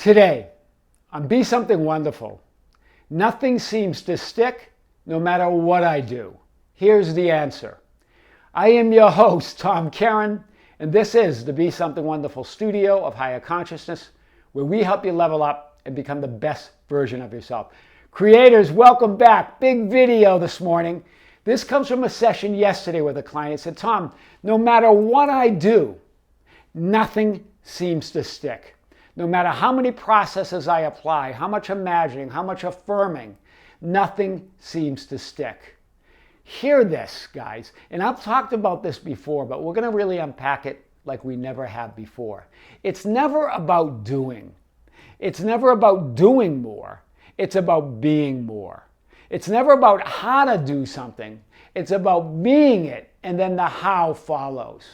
Today, on Be Something Wonderful, nothing seems to stick no matter what I do. Here's the answer. I am your host, Tom Kearin, and this is the Be Something Wonderful studio of higher consciousness, where we help you level up and become the best version of yourself. Creators, welcome back. Big video this morning. This comes from a session yesterday with a client. He said, Tom, no matter what I do, nothing seems to stick. No matter how many processes I apply, how much imagining, how much affirming, nothing seems to stick. Hear this, guys. And I've talked about this before, but we're going to really unpack it like we never have before. It's never about doing. It's never about doing more. It's about being more. It's never about how to do something. It's about being it, and then the how follows.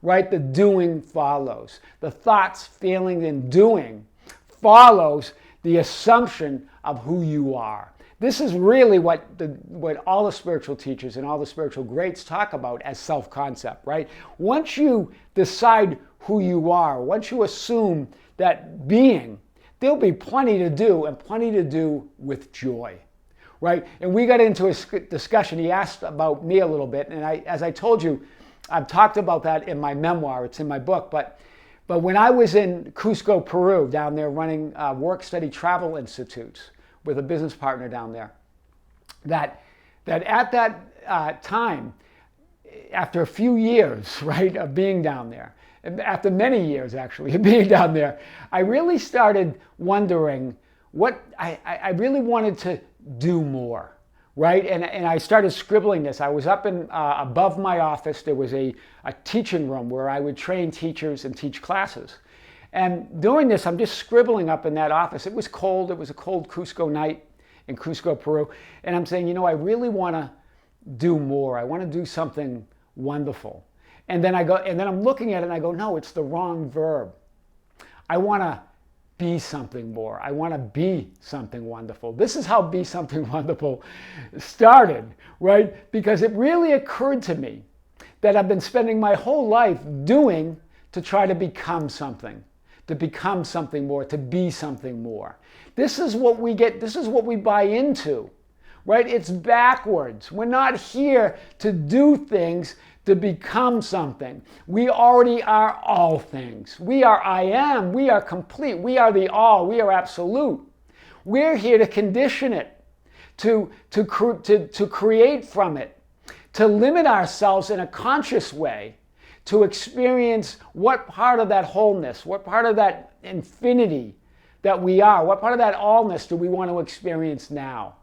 Right? The doing follows. The thoughts, feeling, and doing follows the assumption of who you are. This is really what all the spiritual teachers and all the spiritual greats talk about as self-concept, right? Once you decide who you are, once you assume that being, there'll be plenty to do, and plenty to do with joy, right? And we got into a discussion. He asked about me a little bit, and as I told you, I've talked about that in my memoir. It's in my book. But when I was in Cusco, Peru, down there running work study travel institutes with a business partner down there, that at that time, after a few years, right, of being down there, after many years actually of being down there, I really started wondering what I really wanted to do more. Right? And I started scribbling this. I was up in above my office. There was a teaching room where I would train teachers and teach classes. And doing this, I'm just scribbling up in that office. It was cold. It was a cold Cusco night in Cusco, Peru. And I'm saying, I really want to do more. I want to do something wonderful. And then I'm looking at it and I go, no, it's the wrong verb. I want to be something more. I want to be something wonderful. This is how Be Something Wonderful started, right? Because it really occurred to me that I've been spending my whole life doing to try to become something more, to be something more. This is what we get, this is what we buy into, right? It's backwards. We're not here to do things to become something. We already are all things. We are I am. We are complete. We are the all. We are absolute. We're here to condition it, to create from it, to limit ourselves in a conscious way, to experience what part of that wholeness, what part of that infinity that we are, what part of that allness do we want to experience now?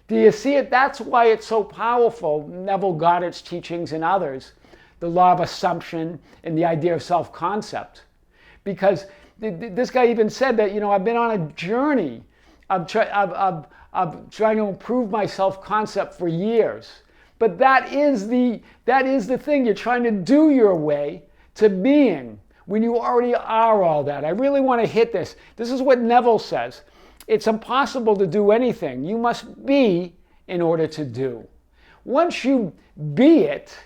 Do you see it? That's why it's so powerful. Neville Goddard's teachings and others, the law of assumption and the idea of self-concept. Because this guy even said that, I've been on a journey of trying to improve my self-concept for years. But that is the thing. You're trying to do your way to being when you already are all that. I really want to hit this. This is what Neville says. It's impossible to do anything. You must be in order to do. Once you be it,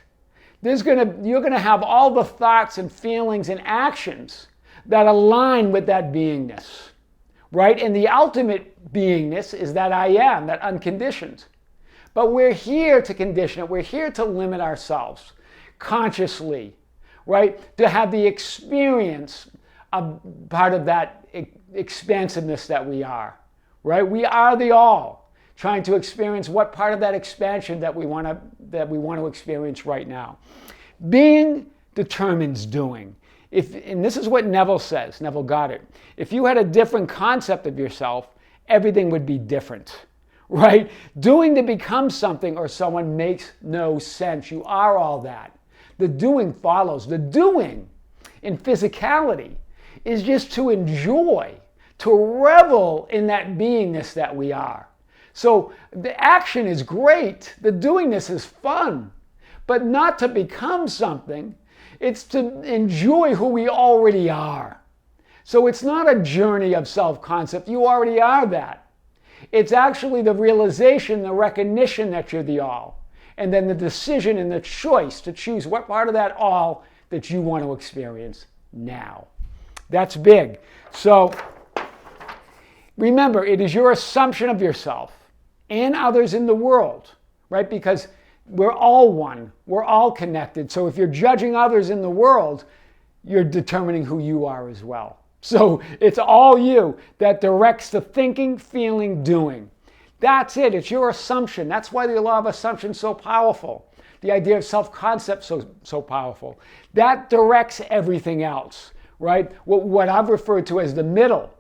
you're going to have all the thoughts and feelings and actions that align with that beingness, right? And the ultimate beingness is that I am, that unconditioned. But we're here to condition it. We're here to limit ourselves consciously, right? To have the experience of part of that expansiveness that we are, right? We are the all, trying to experience what part of that expansion that we want to experience right now. Being determines doing. And this is what Neville says, Neville Goddard. If you had a different concept of yourself, everything would be different, right? Doing to become something or someone makes no sense. You are all that. The doing follows. The doing in physicality is just to enjoy, to revel in that beingness that we are. So the action is great, the doingness is fun, but not to become something. It's to enjoy who we already are. So it's not a journey of self-concept. You already are that. It's actually the realization, the recognition that you're the all. And then the decision and the choice to choose what part of that all that you want to experience now. That's big. So Remember, it is your assumption of yourself and others in the world, right? Because we're all one. We're all connected. So if you're judging others in the world, you're determining who you are as well. So it's all you that directs the thinking, feeling, doing. That's it. It's your assumption. That's why the law of assumption is so powerful. The idea of self-concept so powerful. That directs everything else, right? What I've referred to as the middle,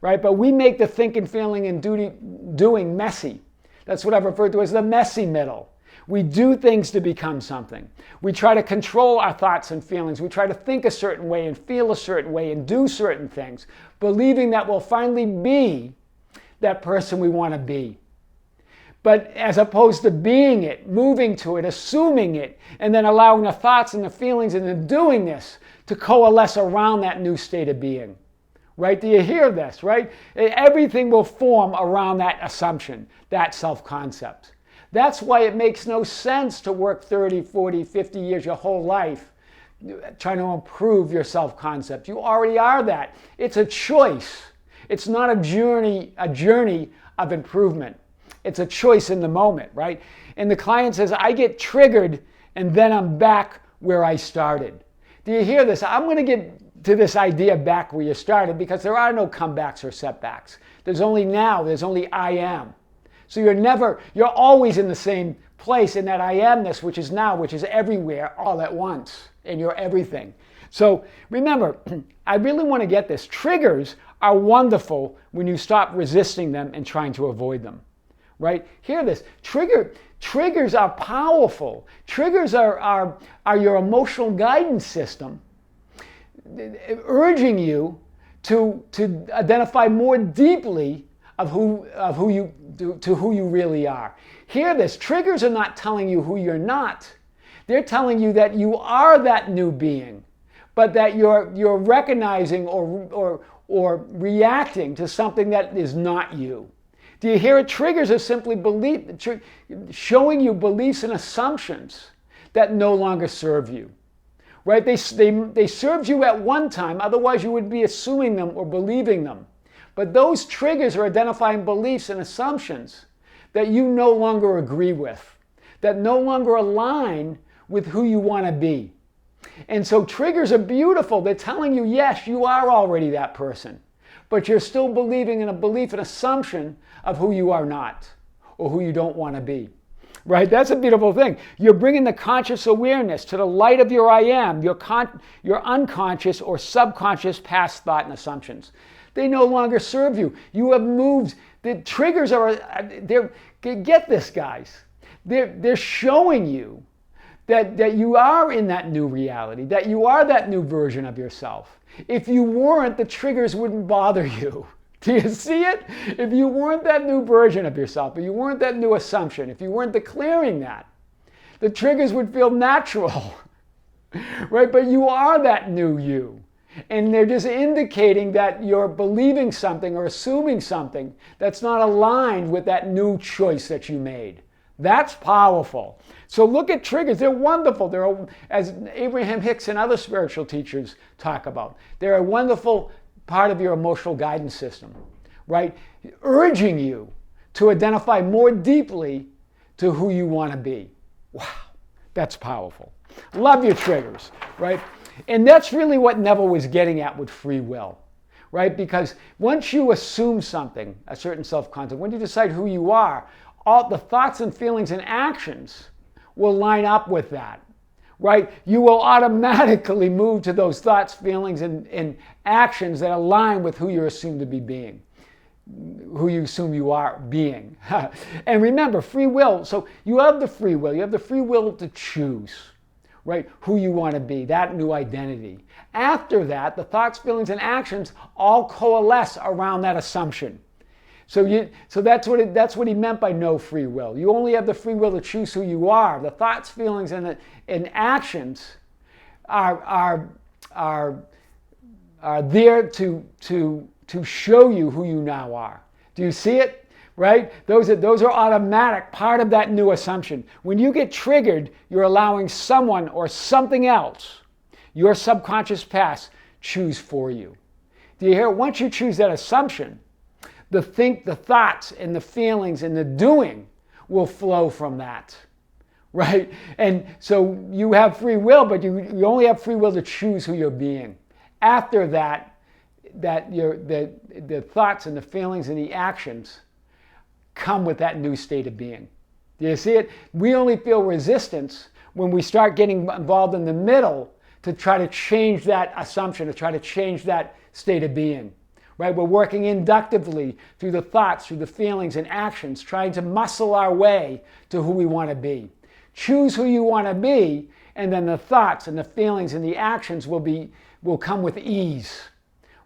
right? But we make the thinking, feeling, and doing messy. That's what I've referred to as the messy middle. We do things to become something. We try to control our thoughts and feelings. We try to think a certain way and feel a certain way and do certain things, believing that we'll finally be that person we want to be. But as opposed to being it, moving to it, assuming it, and then allowing the thoughts and the feelings and the doing this to coalesce around that new state of being. Right? Do you hear this, right? Everything will form around that assumption, that self-concept. That's why it makes no sense to work 30, 40, 50 years, your whole life, trying to improve your self-concept. You already are that. It's a choice. It's not a journey of improvement. It's a choice in the moment, right? And the client says, I get triggered and then I'm back where I started. Do you hear this? I'm going to get to this idea back where you started because there are no comebacks or setbacks. There's only now, there's only I am. So you're always in the same place in that I amness, which is now, which is everywhere all at once, and you're everything. So remember, I really want to get this. Triggers are wonderful when you stop resisting them and trying to avoid them. Right? Hear this. Triggers are powerful. Triggers are your emotional guidance system, urging you to identify more deeply of who you really are. Hear this. Triggers are not telling you who you're not. They're telling you that you are that new being, but that you're recognizing or reacting to something that is not you. Do you hear it? Triggers are simply showing you beliefs and assumptions that no longer serve you. Right? They served you at one time, otherwise you would be assuming them or believing them. But those triggers are identifying beliefs and assumptions that you no longer agree with, that no longer align with who you want to be. And so triggers are beautiful. They're telling you, yes, you are already that person, but you're still believing in a belief and assumption of who you are not or who you don't want to be. Right? That's a beautiful thing. You're bringing the conscious awareness to the light of your I am, your unconscious or subconscious past thought and assumptions. They no longer serve you. You have moved. The triggers get this, guys. They're showing you that you are in that new reality, that you are that new version of yourself. If you weren't, the triggers wouldn't bother you. Do you see it? If you weren't that new version of yourself, if you weren't that new assumption, if you weren't declaring that, the triggers would feel natural, right? But you are that new you. And they're just indicating that you're believing something or assuming something that's not aligned with that new choice that you made. That's powerful. So look at triggers. They're wonderful. They're, as Abraham Hicks and other spiritual teachers talk about, they're a wonderful part of your emotional guidance system, right? Urging you to identify more deeply to who you want to be. Wow, that's powerful. Love your triggers, right? And that's really what Neville was getting at with free will, right? Because once you assume something, a certain self-concept, when you decide who you are, all the thoughts and feelings and actions will line up with that. Right? You will automatically move to those thoughts, feelings, and actions that align with who you're assumed to be being, who you assume you are being. And remember, free will. So you have the free will. You have the free will to choose, right? Who you want to be, that new identity. After that, the thoughts, feelings, and actions all coalesce around that assumption. So that's what he meant by no free will. You only have the free will to choose who you are. The thoughts, feelings, and actions are there to show you who you now are. Do you see it? Right? Those are automatic, part of that new assumption. When you get triggered, you're allowing someone or something else, your subconscious past, choose for you. Do you hear? Once you choose that assumption, The thoughts and the feelings and the doing will flow from that, right? And so you have free will, but you only have free will to choose who you're being. After that, the thoughts and the feelings and the actions come with that new state of being. Do you see it? We only feel resistance when we start getting involved in the middle to try to change that assumption, to try to change that state of being. Right? We're working inductively through the thoughts, through the feelings and actions, trying to muscle our way to who we want to be. Choose who you want to be, and then the thoughts and the feelings and the actions will come with ease,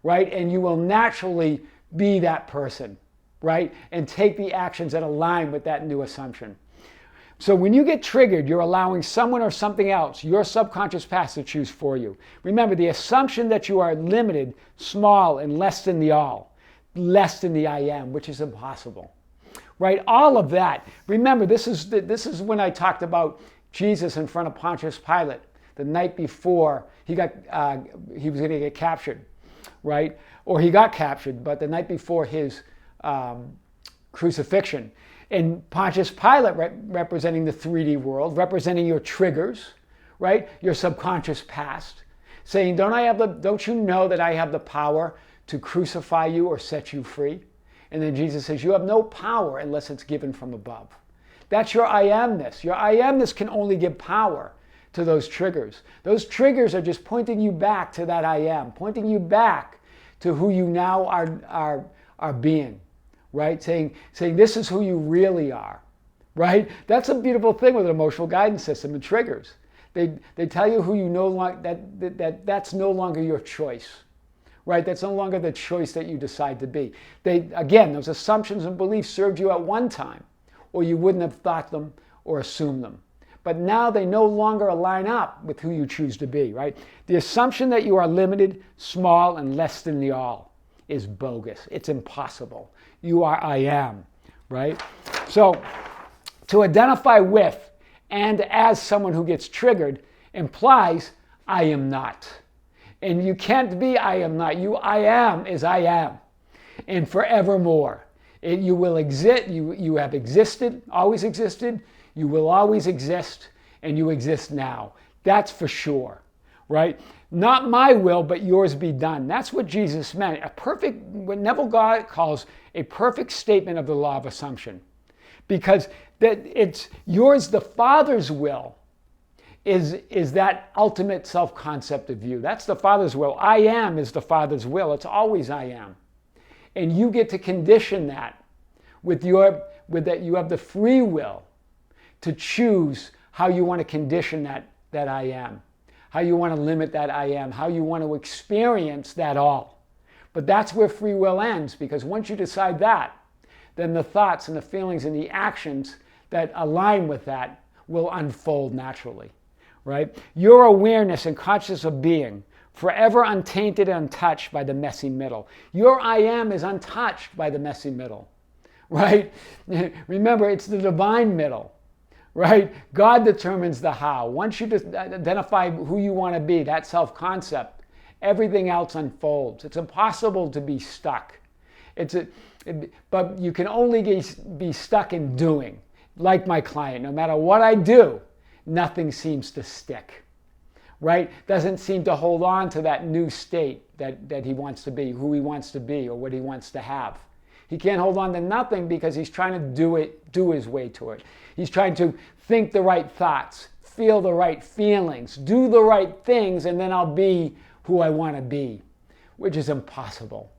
right? And you will naturally be that person, right? And take the actions that align with that new assumption. So when you get triggered, you're allowing someone or something else, your subconscious past, to choose for you. Remember, the assumption that you are limited, small, and less than the all, less than the I am, which is impossible, right? All of that. Remember, this is when I talked about Jesus in front of Pontius Pilate the night before he was going to get captured, right? Or he got captured, but the night before his crucifixion. And Pontius Pilate representing the 3D world, representing your triggers, right? Your subconscious past, saying, don't you know that I have the power to crucify you or set you free? And then Jesus says, you have no power unless it's given from above. That's your I amness. Your I amness can only give power to those triggers. Those triggers are just pointing you back to that I am, pointing you back to who you now are being. Right? Saying this is who you really are, right? That's a beautiful thing with an emotional guidance system and triggers. They tell you who you no longer, that's no longer your choice, right? That's no longer the choice that you decide to be. Again, those assumptions and beliefs served you at one time, or you wouldn't have thought them or assumed them. But now they no longer align up with who you choose to be, right? The assumption that you are limited, small, and less than the all is bogus. It's impossible. You are I am, right? So to identify with and as someone who gets triggered implies I am not. And you can't be I am not. I am is I am. And forevermore. You will exist. You have existed, always existed. You will always exist, and you exist now. That's for sure, right? Not my will, but yours be done. That's what Jesus meant. What Neville Goddard calls a perfect statement of the law of assumption. Because that it's yours, the Father's will, is that ultimate self-concept of you. That's the Father's will. I am is the Father's will. It's always I am. And you get to condition that with that you have the free will to choose how you want to condition that I am. How you want to limit that I am, how you want to experience that all. But that's where free will ends, because once you decide that, then the thoughts and the feelings and the actions that align with that will unfold naturally, right? Your awareness and consciousness of being, forever untainted and untouched by the messy middle. Your I am is untouched by the messy middle, right? Remember, it's the divine middle. Right? God determines the how. Once you identify who you want to be, that self-concept, everything else unfolds. It's impossible to be stuck. But you can only be stuck in doing. Like my client, no matter what I do, nothing seems to stick. Right? Doesn't seem to hold on to that new state that he wants to be, who he wants to be, or what he wants to have. He can't hold on to nothing because he's trying to do his way to it. He's trying to think the right thoughts, feel the right feelings, do the right things, and then I'll be who I want to be, which is impossible,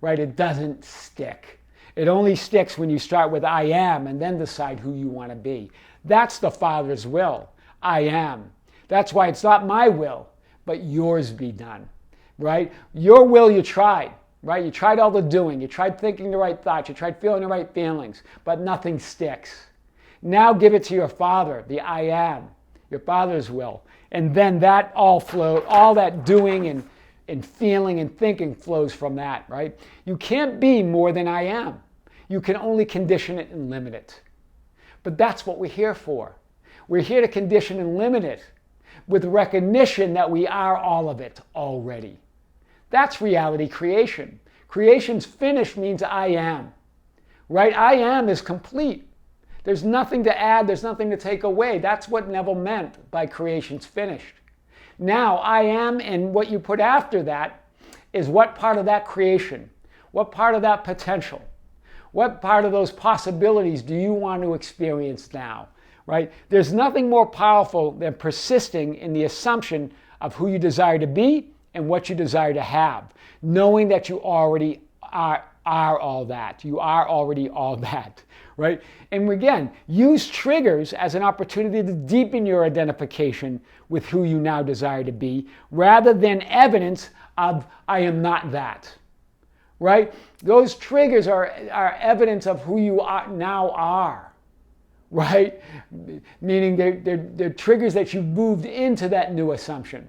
right? It doesn't stick. It only sticks when you start with I am and then decide who you want to be. That's the Father's will. I am. That's why it's not my will, but yours be done, right? Your will you tried. Right? You tried all the doing. You tried thinking the right thoughts. You tried feeling the right feelings, but nothing sticks. Now give it to your Father, the I am, your Father's will. And then that all that doing and feeling and thinking flows from that, right? You can't be more than I am. You can only condition it and limit it. But that's what we're here for. We're here to condition and limit it with recognition that we are all of it already. That's reality creation. Creation's finished means I am, right? I am is complete. There's nothing to add, there's nothing to take away. That's what Neville meant by creation's finished. Now, I am, and what you put after that is what part of that creation, what part of that potential, what part of those possibilities do you want to experience now, right? There's nothing more powerful than persisting in the assumption of who you desire to be and what you desire to have, knowing that you already are all that. You are already all that, right? And again, use triggers as an opportunity to deepen your identification with who you now desire to be, rather than evidence of I am not that, right? Those triggers are evidence of who you now are, right? Meaning they're triggers that you moved into that new assumption,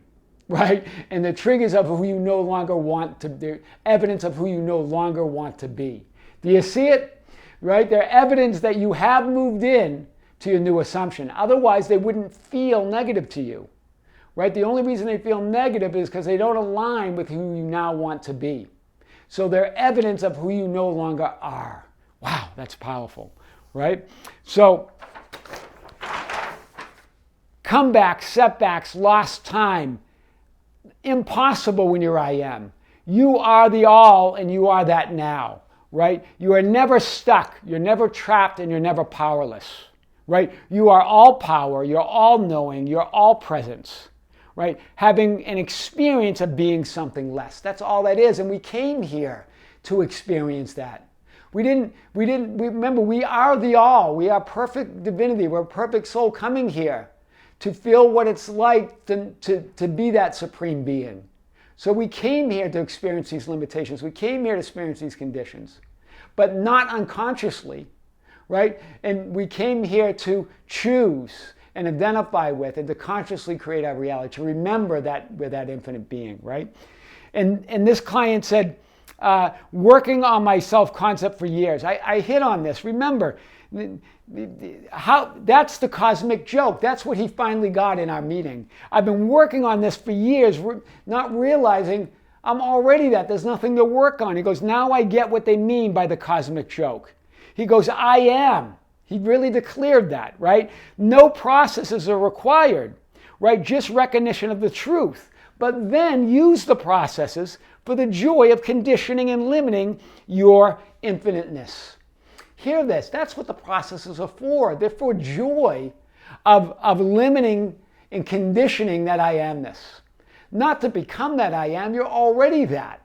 right? And the triggers of who you no longer want to, they're evidence of who you no longer want to be. Do you see it? Right? They're evidence that you have moved in to your new assumption. Otherwise, they wouldn't feel negative to you, right? The only reason they feel negative is because they don't align with who you now want to be. So they're evidence of who you no longer are. Wow, that's powerful, right? So comebacks, setbacks, lost time, impossible when you're I am. You are the all and you are that now, right? You are never stuck, you're never trapped, and you're never powerless, right? You are all power, you're all knowing, you're all presence, right? Having an experience of being something less. That's all that is, and we came here to experience that. Remember, we are the all. We are perfect divinity. We're a perfect soul coming here to feel what it's like to be that supreme being. So we came here to experience these limitations. We came here to experience these conditions, but not unconsciously, right? And we came here to choose and identify with and to consciously create our reality, to remember that we're that infinite being, right? And this client said, working on my self-concept for years. I hit on this. Remember, that's the cosmic joke. That's what he finally got in our meeting. I've been working on this for years, not realizing I'm already that. There's nothing to work on. He goes, now I get what they mean by the cosmic joke. He goes, I am. He really declared that, right? No processes are required, right? Just recognition of the truth. But then use the processes for the joy of conditioning and limiting your infiniteness. Hear this. That's what the processes are for. They're for joy of limiting and conditioning that I amness. Not to become that I am. You're already that,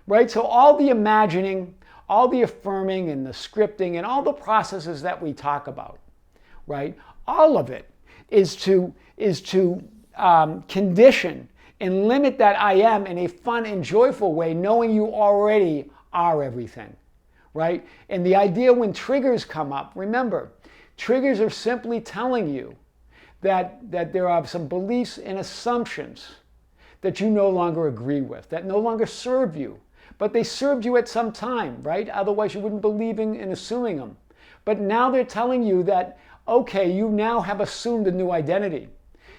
right? So all the imagining, all the affirming and the scripting and all the processes that we talk about, right? All of it is to condition and limit that I am in a fun and joyful way, knowing you already are everything, right? And the idea when triggers come up, remember, triggers are simply telling you that there are some beliefs and assumptions that you no longer agree with, that no longer serve you. But they served you at some time, right? Otherwise you wouldn't believe in assuming them. But now they're telling you that, okay, you now have assumed a new identity.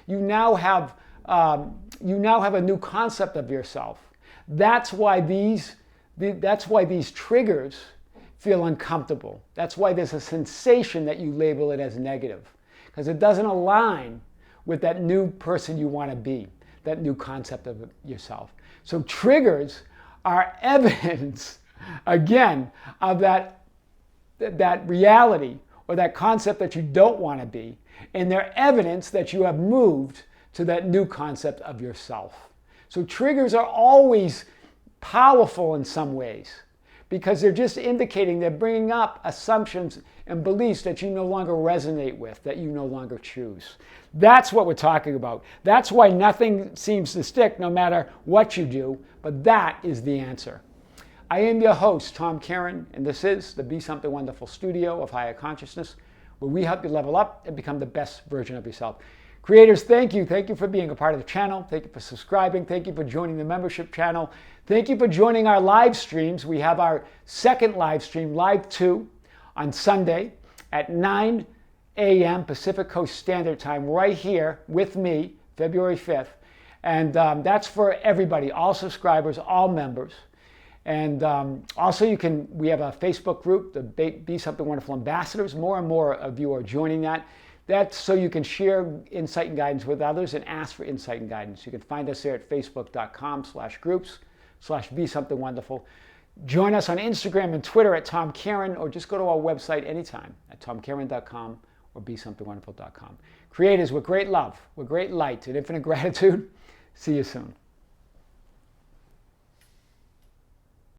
You now have a new concept of yourself. That's why these triggers feel uncomfortable. That's why there's a sensation that you label it as negative, because it doesn't align with that new person you want to be, that new concept of yourself. So triggers are evidence, again, of that reality or that concept that you don't want to be, and they're evidence that you have moved to that new concept of yourself. So triggers are always powerful in some ways because they're just indicating, they're bringing up assumptions and beliefs that you no longer resonate with, that you no longer choose. That's what we're talking about. That's why nothing seems to stick no matter what you do, but that is the answer. I am your host, Tom Kearin, and this is the Be Something Wonderful studio of higher consciousness, where we help you level up and become the best version of yourself. Creators, thank you. Thank you for being a part of the channel. Thank you for subscribing. Thank you for joining the membership channel. Thank you for joining our live streams. We have our second live stream, Live 2, on Sunday at 9 a.m. Pacific Coast Standard Time, right here with me, February 5th. And that's for everybody, all subscribers, all members. And also we have a Facebook group, the Be Something Wonderful Ambassadors. More and more of you are joining that. That's so you can share insight and guidance with others and ask for insight and guidance. You can find us there at facebook.com/groups/Be Something Wonderful. Join us on Instagram and Twitter at Tom Kearin, or just go to our website anytime at tomkearin.com or besomethingwonderful.com. Creators, with great love, with great light, and infinite gratitude, see you soon.